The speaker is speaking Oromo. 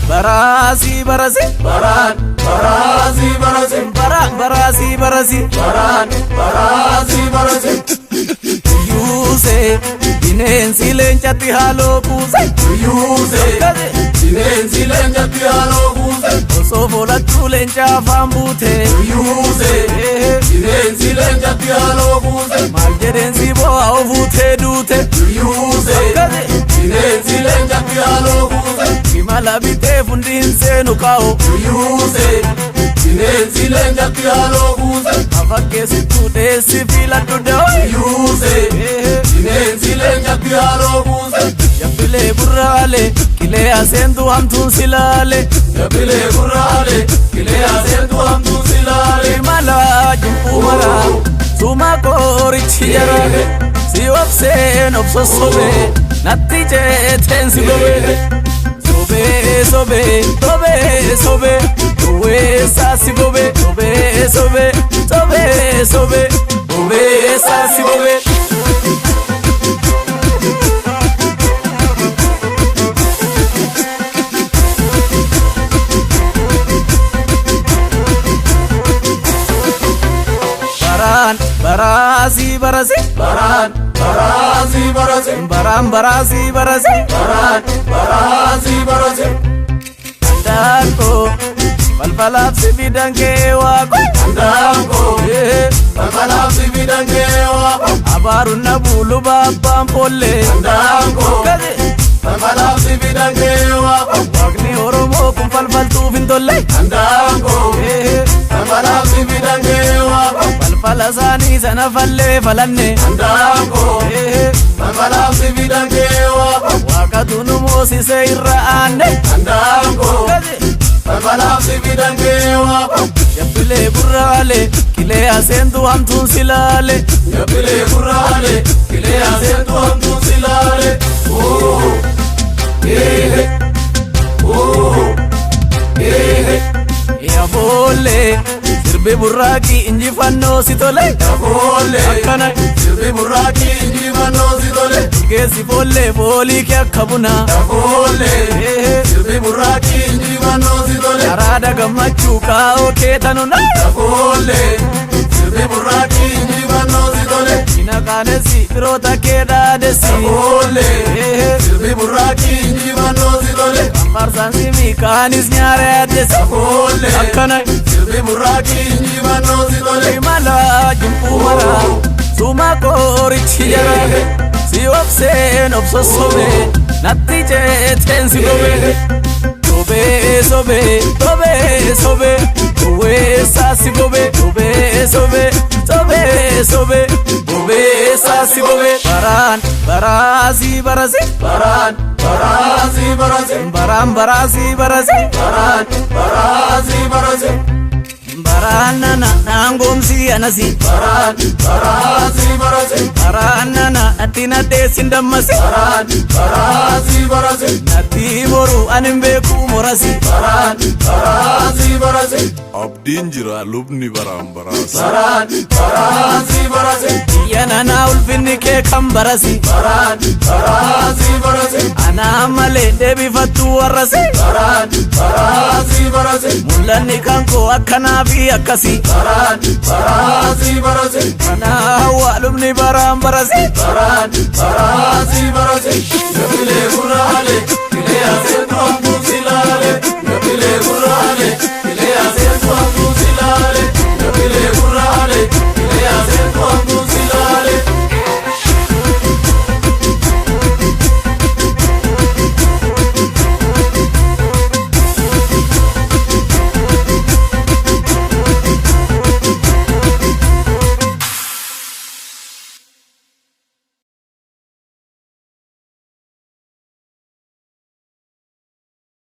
barasi barasi baran barasi barasi barasi barasi barasi barasi yuse bineensi leencatti haaloo kuuse yuse bineensi leencatti haaloo kuuse osoo foolachuu leenca afaan buute yuse bineensi leencatti haaloo kuuse maal jedheensi bo'aa ofuutee duute yuse bineensi leencatti haaloo kuuse imala bitee fundi hin seenu kaa'o yuse bineensi leencatti haaloo kuuse afakkeessittuu dheessi fiiladhu da'o yuse bineensi leencatti haaloo kuuse yabbilee gurraalee qilee aseentu hamtuun silaale yabbilee gurraalee qilee aseentu hamtuun silaale imala jibbuu maraa suma koorichi jara si obseen obsosobee natti jeeteen si gobee sobee sobee sobee sobee oweessaa si gobee sobee sobee sobee sobee oweessaa si gobee barasi barasi baran barasi barasi barasi barasi barasi barasi danko balbalaaf si fidan kee waaqo danko balbalaaf si fidan kee waaqo abaaruun na buulu baabbaan foollee danko balbalaaf si fidan kee waaqo waaqni oromoo kun falfaltuuf hin tolle danko balbalaaf si fidan kee waaqo falfala isaanii sana fallee falanne danko balbalaaf si fidan kee waaqo waaqatu nu moosisee irra aanne danko balbalaaf si fidan kee waaqo yabbilee gurraalee qilee aseentu hamtuun silaale yabbilee gurraalee qilee aseentu hamtuun silaale yaaboolee sirbi burraaqii injifannoo si tole yaaboolee akkana sirbi burraaqii injifannoo si tole geessi foollee foolii kee akka bunaa yaaboolee sirbi burraaqii injifannoo si tole araada gammachuu kaa'oo kee tanuna yaaboolee sirbi burraaqii injifannoo si tole ina qaanessi firoota kee dhaadessi yaaboolee sirbi burraaqii injifannoo si tole farsaan simii kaanis nyaara yaaddessi yaaboolee akkana sirbi burraaqii injifannoo si tole imala jibbuu maraa suma koorichi jara si obseen obsosobee natti jeeteen si gobee sobee sobee sobee sobee oweessaa si gobee sobee sobee sobee sobee oweessaa si gobee barasi barasi baran barasi barasi barasi barasi barasi barasi baranana naangomsi anasi barasi barasi baranana ati nadeessin dammasi barasi barasi natti moru anin beeku morasi barasi barasi abdiin jira lubni baraan baraas barasi barasi yanana ulfinni kee kan barasi barasi barasi anaa malee deebifattu warrasi barasi barasi mul'anni kan koo akkanaa fi akkasi barasi barasi anaa waa lubni baraan barasi barasi